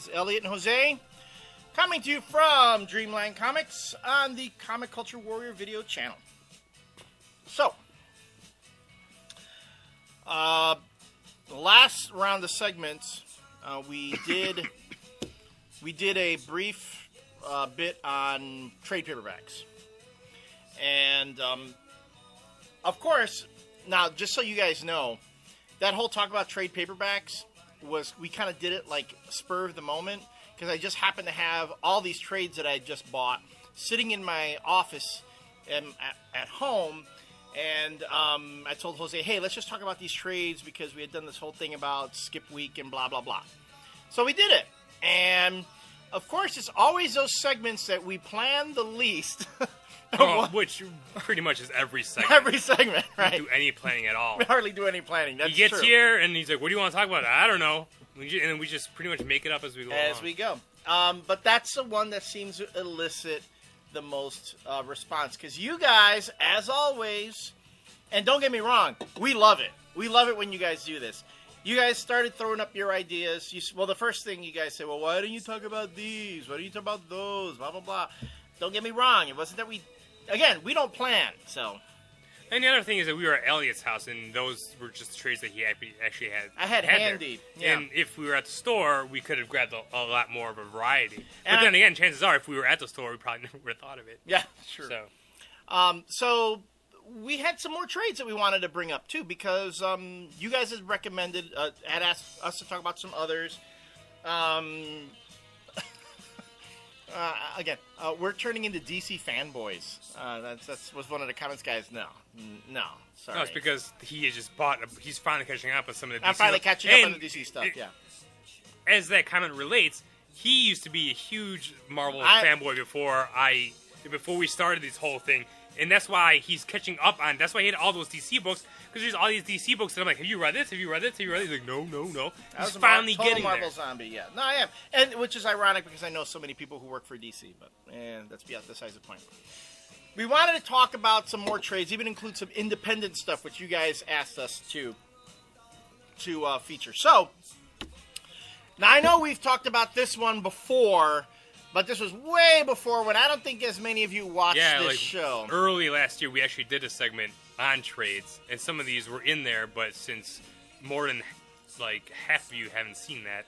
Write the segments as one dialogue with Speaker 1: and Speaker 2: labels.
Speaker 1: is Elliot and Jose, coming to you from Dreamland Comics on the Comic Culture Warrior video channel. So, the last round of segments, we did a brief bit on trade paperbacks. And, of course, now, just so you guys know, that whole talk about trade paperbacks we kind of did it like spur of the moment, because I just happened to have all these trades that I had just bought sitting in my office at home, and I told Jose, hey, let's just talk about these trades, because we had done this whole thing about skip week and blah, blah, blah. So we did it, and of course, it's always those segments that we plan the least.
Speaker 2: Which pretty much is every segment.
Speaker 1: Every segment, right?
Speaker 2: We don't do any planning at all.
Speaker 1: We hardly do any planning. That's
Speaker 2: true. He gets
Speaker 1: true.
Speaker 2: here, and he's like, what do you want to talk about? I don't know. And then we just pretty much make it up as we go along.
Speaker 1: As we go. But that's the one that seems to elicit the most response. Because you guys, as always, and don't get me wrong, we love it. We love it when you guys do this. You guys started throwing up your ideas. Well, the first thing you guys say, well, why don't you talk about these? Why don't you talk about those? Blah, blah, blah. Don't get me wrong. It wasn't that we... Again, we don't plan, so...
Speaker 2: And the other thing is that we were at Elliot's house, and those were just trades that he actually had.
Speaker 1: I had handy, yeah.
Speaker 2: And if we were at the store, we could have grabbed a lot more of a variety. But then again, chances are, if we were at the store, we probably never would have thought of it.
Speaker 1: Yeah, sure. So we had some more trades that we wanted to bring up, too, because you guys had recommended, had asked us to talk about some others. Again, we're turning into DC fanboys. That was one of the comments, guys. No, sorry.
Speaker 2: No, it's because he has just he's finally catching up with some of the DC.
Speaker 1: I'm finally catching up on the DC stuff, yeah. As
Speaker 2: that comment relates, he used to be a huge Marvel fanboy before we started this whole thing. And that's why he's catching up on. That's why he had all those DC books, because there's all these DC books that I'm like, have you read this? Have you read this? Have you read this? He's like, no. He's finally getting
Speaker 1: Marvel
Speaker 2: there.
Speaker 1: Zombie, yeah. No, I am, and which is ironic because I know so many people who work for DC, but that's besides the point. We wanted to talk about some more trades, even include some independent stuff, which you guys asked us to feature. So now I know we've talked about this one before. But this was way before, when I don't think as many of you watched this show.
Speaker 2: Early last year, we actually did a segment on trades, and some of these were in there, but since more than half of you haven't seen that,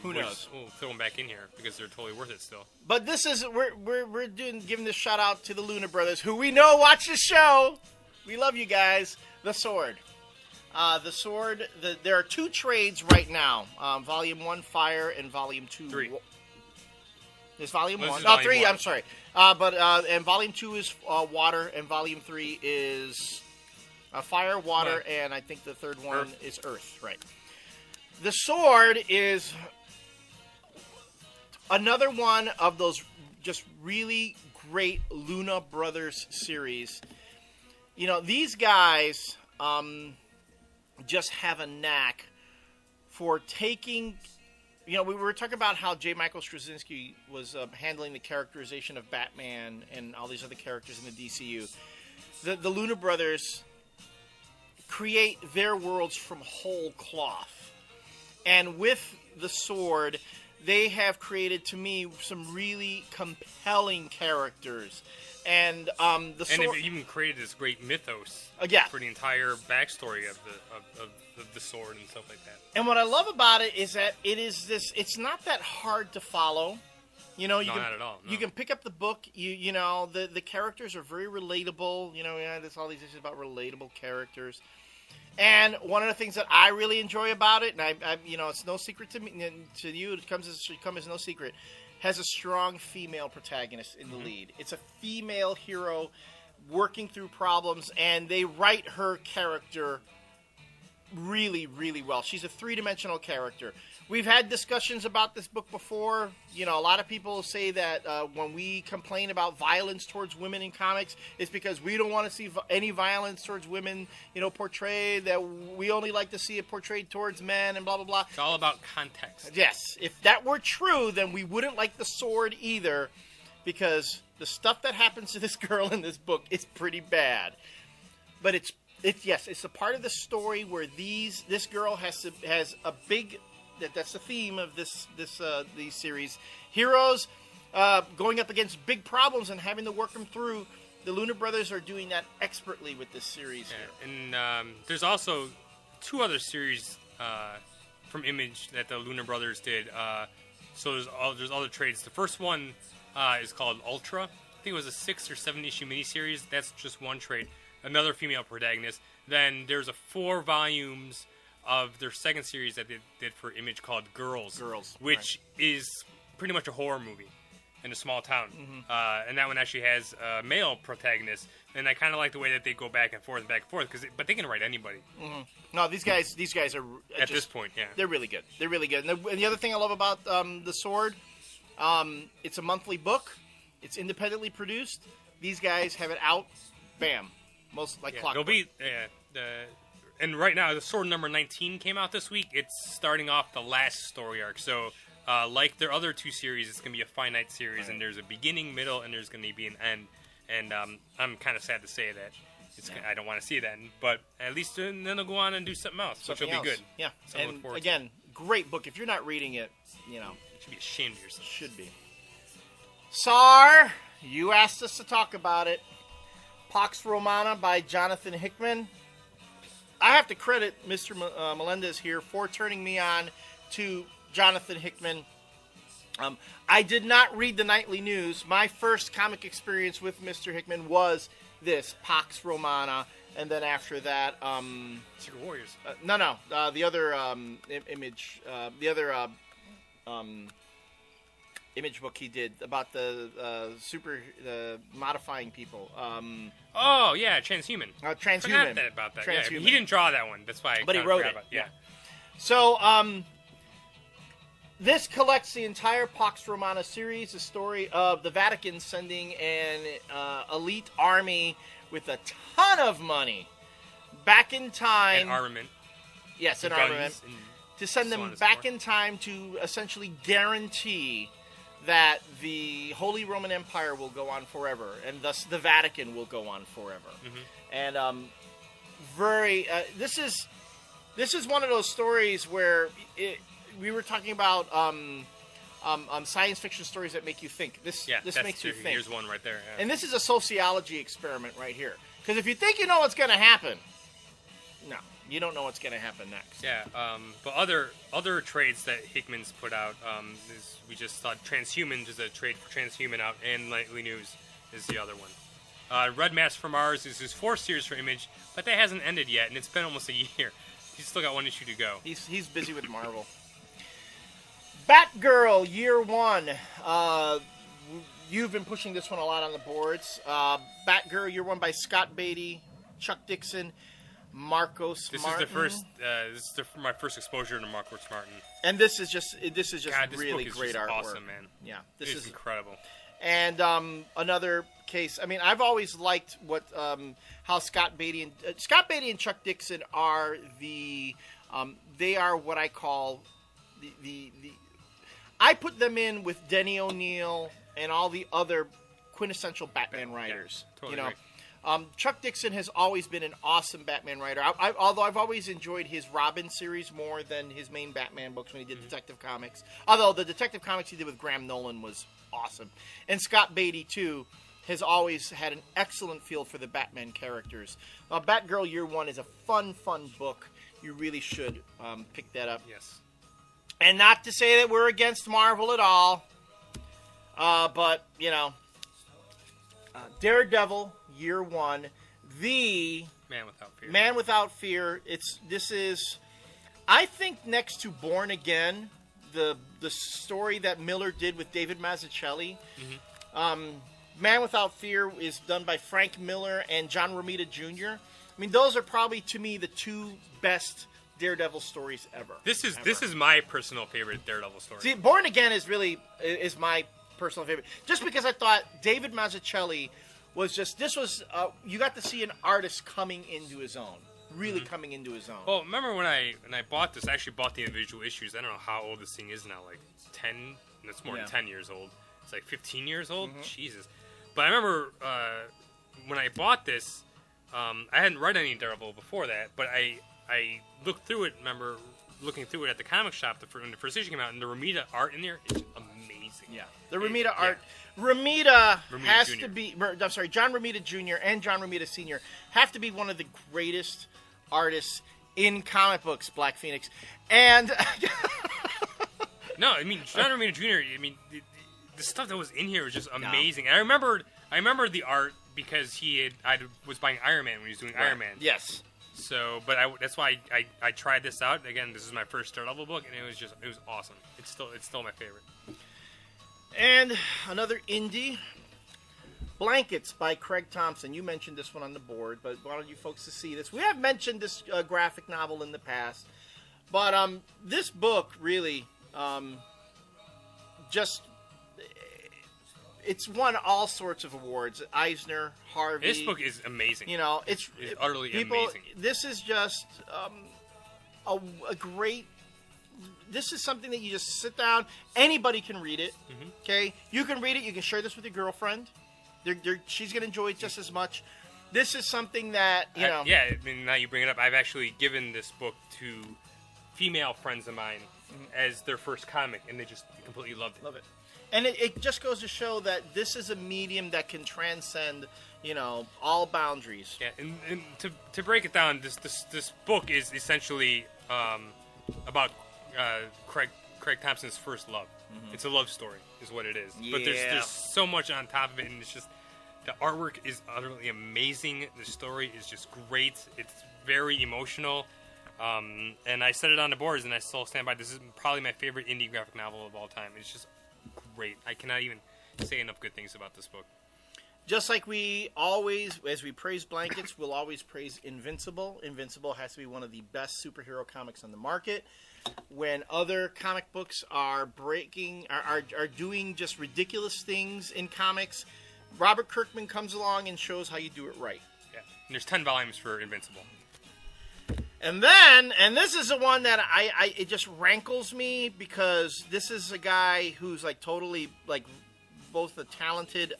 Speaker 1: who knows?
Speaker 2: We'll throw them back in here because they're totally worth it still.
Speaker 1: But this is we're giving this shout out to the Luna Brothers, who we know watch the show. We love you guys. The Sword. There are two trades right now. Volume 1, Fire, and Volume 2.
Speaker 2: 3.
Speaker 1: There's Volume 1.
Speaker 2: No,
Speaker 1: 3,
Speaker 2: 1.
Speaker 1: I'm sorry. And Volume 2 is Water, and Volume 3 is Fire, Water, and I think the third one is Earth. Right. The Sword is another one of those just really great Luna Brothers series. You know, these guys just have a knack for taking... You know, we were talking about how J. Michael Straczynski was handling the characterization of Batman and all these other characters in the DCU. The Luna Brothers create their worlds from whole cloth. And with the Sword, they have created, to me, some really compelling characters. And the Sword... And
Speaker 2: they've even created this great mythos for the entire backstory of the Sword and stuff like that.
Speaker 1: And what I love about it is that it's not that hard to follow. You know,
Speaker 2: not at all. No.
Speaker 1: You can pick up the book. You know, the characters are very relatable. You know, there's all these issues about relatable characters. And one of the things that I really enjoy about it, and I you know, it's no secret to me, to you, it should come as no secret, has a strong female protagonist in the lead. It's a female hero working through problems, and they write her character really, really well. She's a three-dimensional character. We've had discussions about this book before. You know, a lot of people say that when we complain about violence towards women in comics, it's because we don't want to see any violence towards women, you know, portrayed, that we only like to see it portrayed towards men and blah, blah, blah.
Speaker 2: It's all about context.
Speaker 1: Yes. If that were true, then we wouldn't like the Sword either, because the stuff that happens to this girl in this book is pretty bad. But it's a part of the story where this girl has a big that's the theme of these series. Heroes going up against big problems and having to work them through. The Lunar Brothers are doing that expertly with this series here.
Speaker 2: And there's also 2 other series from Image that the Lunar Brothers did. So there's other trades. The first one is called Ultra. I think it was a 6 or 7 issue miniseries. That's just one trade. Another female protagonist. Then there's a 4 volumes of their second series that they did for Image called Girls, which is pretty much a horror movie in a small town. And that one actually has a male protagonist. And I kind of like the way that they go back and forth, but they can write anybody.
Speaker 1: No, these guys are
Speaker 2: at this point, yeah,
Speaker 1: they're really good. They're really good. And the other thing I love about the Sword, it's a monthly book. It's independently produced. These guys have it out. Bam, most like clockwork.
Speaker 2: They'll be and right now the Sword number 19 came out this week. It's starting off the last story arc. So like their other 2 series, it's gonna be a finite series, right. And there's a beginning, middle, and there's gonna be an end. And I'm kind of sad to say that. I don't want to see that, but at least then they'll go on and do something else, which will be good.
Speaker 1: Yeah, and again, great book. If you're not reading it, you
Speaker 2: should be ashamed of yourself.
Speaker 1: Should be. Sar, you asked us to talk about it. Pax Romana by Jonathan Hickman. I have to credit Mr. Melendez here for turning me on to Jonathan Hickman. I did not read the nightly news. My first comic experience with Mr. Hickman was this, Pax Romana, and then after that,
Speaker 2: Secret Warriors.
Speaker 1: The other Image, Image book he did about the modifying people.
Speaker 2: Transhuman.
Speaker 1: Transhuman.
Speaker 2: Forgot about that.
Speaker 1: Transhuman.
Speaker 2: Yeah, he didn't draw that one. That's why.
Speaker 1: But he wrote it.
Speaker 2: Yeah.
Speaker 1: So, this collects the entire Pax Romana series, the story of the Vatican sending an elite army with a ton of money back in time.
Speaker 2: And armament.
Speaker 1: Yes, an armament. To send them back in time to essentially guarantee that the Holy Roman Empire will go on forever, and thus the Vatican will go on forever. And this is one of those stories where we were talking about science fiction stories that make you think. This makes you think.
Speaker 2: Here's one right there. Yeah.
Speaker 1: And this is a sociology experiment right here. Because if you think you know what's going to happen, no, you don't know what's going to happen next.
Speaker 2: Yeah, but other trades that Hickman's put out is, we just thought Transhumans is a trade for Transhuman out, and Nightly News is the other one. Red Mask from Mars is his 4th series for Image, but that hasn't ended yet, and it's been almost a year. He's still got 1 issue to go.
Speaker 1: He's busy with Marvel. Batgirl, Year 1. You've been pushing this one a lot on the boards. Batgirl, Year 1 by Scott Beatty, Chuck Dixon, Marcos Martin.
Speaker 2: This is my first exposure to Marcos Martin.
Speaker 1: And this is just
Speaker 2: God,
Speaker 1: really
Speaker 2: this book is
Speaker 1: great
Speaker 2: just
Speaker 1: artwork.
Speaker 2: Awesome, man.
Speaker 1: Yeah,
Speaker 2: this is incredible.
Speaker 1: And another case. I mean, I've always liked how Scott Beatty and Chuck Dixon are they are what I call the I put them in with Denny O'Neil and all the other quintessential Batman writers.
Speaker 2: Yeah, totally agree.
Speaker 1: Chuck Dixon has always been an awesome Batman writer. Although I've always enjoyed his Robin series more than his main Batman books when he did Detective Comics. Although the Detective Comics he did with Graham Nolan was awesome. And Scott Beatty, too, has always had an excellent feel for the Batman characters. Batgirl Year 1 is a fun book. You really should pick that up.
Speaker 2: Yes.
Speaker 1: And not to say that we're against Marvel at all, but, Daredevil Year 1, the Man Without Fear. This is, I think, next to Born Again, the story that Miller did with David Mazzucchelli. Man Without Fear is done by Frank Miller and John Romita Jr. I mean, those are probably, to me, the 2 best Daredevil stories ever.
Speaker 2: This is my personal favorite Daredevil story.
Speaker 1: See, Born Again is my personal favorite, just because I thought David Mazzucchelli was just, you got to see an artist coming into his own, really coming into his own.
Speaker 2: Well, remember when I bought this, I actually bought the individual issues. I don't know how old this thing is now, like 10, that's more than 10 years old. It's like 15 years old? Jesus. But I remember when I bought this, I hadn't read any Daredevil before that, but I looked through it, remember looking through it at the comic shop when the first issue came out, and the Romita art in there is amazing.
Speaker 1: Yeah, the Romita art. Romita has
Speaker 2: Jr.
Speaker 1: to be. I'm sorry, John Romita Jr. and John Romita Sr. have to be one of the greatest artists in comic books. Black Phoenix, and
Speaker 2: no, I mean John Romita Jr. I mean the stuff that was in here was just amazing. And I remembered the art because I was buying Iron Man when he was doing Iron Man.
Speaker 1: Yes.
Speaker 2: So, but that's why I tried this out. Again, this is my first Daredevil book, and it was awesome. It's still my favorite.
Speaker 1: And another indie, Blankets by Craig Thompson. You mentioned this one on the board, but I wanted you folks to see this. We have mentioned this graphic novel in the past, but this book really it's won all sorts of awards. Eisner, Harvey.
Speaker 2: This book is amazing.
Speaker 1: You know, it's
Speaker 2: utterly amazing.
Speaker 1: This is just a great. This is something that you just sit down. Anybody can read it. Mm-hmm. Okay, you can read it. You can share this with your girlfriend. She's going to enjoy it just as much. This is something that
Speaker 2: I mean, now you bring it up. I've actually given this book to female friends of mine as their first comic, and they just completely loved it.
Speaker 1: Love it. And it just goes to show that this is a medium that can transcend, all boundaries.
Speaker 2: Yeah, and to break it down, this book is essentially about Craig Thompson's first love. Mm-hmm. It's a love story, is what it is. Yeah. But there's so much on top of it, and it's just the artwork is utterly amazing. The story is just great. It's very emotional. And I said it on the boards, and I still stand by. This is probably my favorite indie graphic novel of all time. It's just great. I cannot even say enough good things about this book.
Speaker 1: Just like we always, as we praise Blankets, we'll always praise Invincible. Invincible has to be one of the best superhero comics on the market. When other comic books are doing just ridiculous things in comics, Robert Kirkman comes along and shows how you do it right.
Speaker 2: Yeah, and there's 10 volumes for Invincible.
Speaker 1: And this is the one that it just rankles me because this is a guy who's like totally like both a talented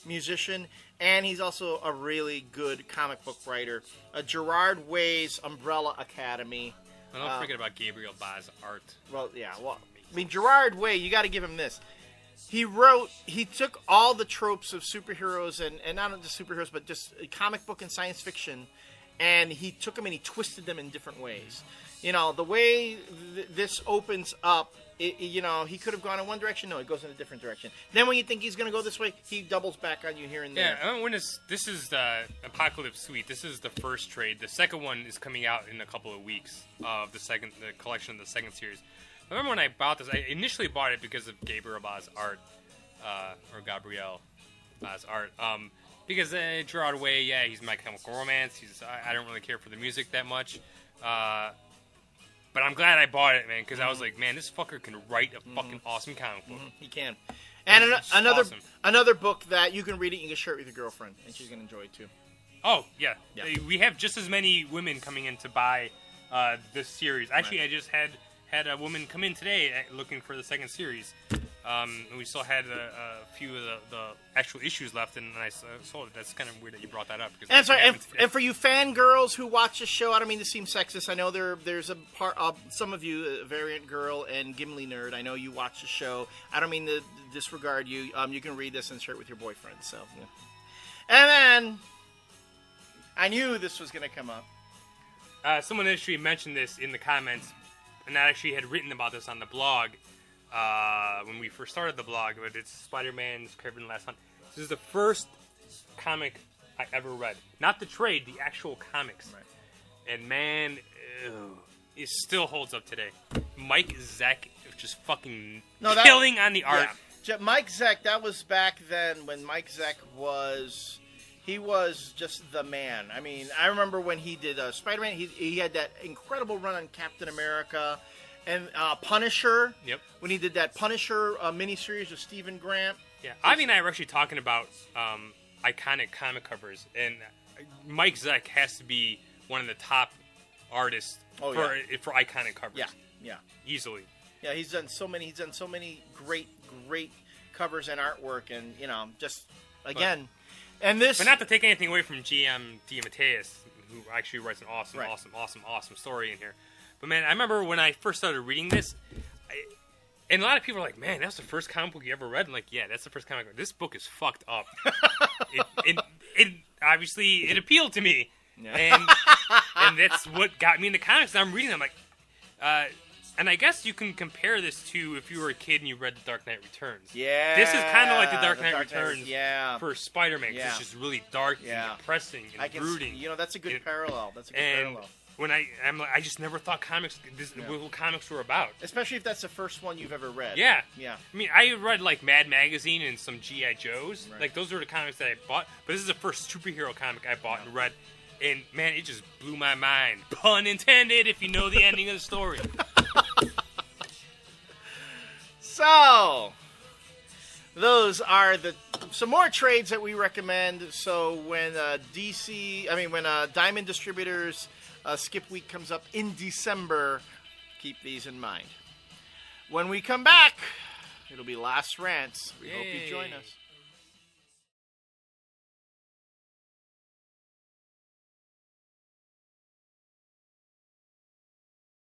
Speaker 1: musician and he's also a really good comic book writer. Gerard Way's Umbrella Academy.
Speaker 2: And don't forget about Gabriel Ba's art.
Speaker 1: Well, yeah. Well, I mean, Gerard Way, you got to give him this. He took all the tropes of superheroes and not just superheroes, but just comic book and science fiction. And he took them and he twisted them in different ways. The way this opens up, he could have gone in one direction. No, it goes in a different direction. Then when you think he's going to go this way, he doubles back on you here and there.
Speaker 2: Yeah, this is the Apocalypse Suite. This is the first trade. The second one is coming out in a couple of weeks of the collection of the second series. I remember when I bought this, I initially bought it because of Gabriel Ba's art, or Gabriel Ba's art. Because Gerard Way, he's My Chemical Romance. I don't really care for the music that much. But I'm glad I bought it, man, because I was like, man, this fucker can write a fucking awesome comic book.
Speaker 1: He can. And another book that you can read it, you can share it with your girlfriend, and she's going to enjoy it too.
Speaker 2: Oh, yeah. We have just as many women coming in to buy this series. Actually, I just had a woman come in today looking for the second series. We still had a few of the actual issues left, and I sold it. That's kind of weird that you brought that up.
Speaker 1: And for you fangirls who watch the show, I don't mean to seem sexist. I know there's a part of some of you, Variant Girl and Gimli Nerd. I know you watch the show. I don't mean to disregard you. You can read this and share it with your boyfriend. So, yeah. And then I knew this was going to come up.
Speaker 2: Someone actually mentioned this in the comments, and I actually had written about this on the blog. When we first started the blog, but it's Spider-Man's Craven Last Hunt. This is the first comic I ever read. Not the trade, the actual comics. Right. And man, it still holds up today. Mike Zeck just fucking killing on the art.
Speaker 1: Yeah. Mike Zeck, that was back then when Mike Zeck was just the man. I mean, I remember when he did Spider-Man, he had that incredible run on Captain America. And Punisher. Yep. When he did that Punisher miniseries with Stephen Grant.
Speaker 2: Yeah. Ivy and I were actually talking about iconic comic covers, and Mike Zeck has to be one of the top artists for iconic covers.
Speaker 1: Yeah. Yeah.
Speaker 2: Easily.
Speaker 1: Yeah. He's done so many great covers and artwork, and just again, and this.
Speaker 2: But not to take anything away from GM DeMatteis, who actually writes an awesome story in here. But man, I remember when I first started reading this, and a lot of people are like, "Man, that's the first comic book you ever read." I'm like, "Yeah, that's the first comic book. This book is fucked up." it obviously it appealed to me, and that's what got me into comics. And I'm reading them like, and I guess you can compare this to if you were a kid and you read The Dark Knight Returns.
Speaker 1: Yeah,
Speaker 2: this is kind of like The Dark Knight Returns.
Speaker 1: Yeah.
Speaker 2: For Spider-Man, because it's just really dark and depressing and brooding.
Speaker 1: That's a good parallel. That's a good parallel.
Speaker 2: When I'm like, I just never thought what comics were about.
Speaker 1: Especially if that's the first one you've ever read.
Speaker 2: Yeah.
Speaker 1: Yeah.
Speaker 2: I mean, I read like Mad Magazine and some G.I. Joes. Right. Like those were the comics that I bought. But this is the first superhero comic I bought and read. And man, it just blew my mind. Pun intended, if you know the ending of the story.
Speaker 1: So, those are some more trades that we recommend. So when Diamond Distributors Skip Week comes up in December, keep these in mind. When we come back, it'll be Last Rants. We hope you join us.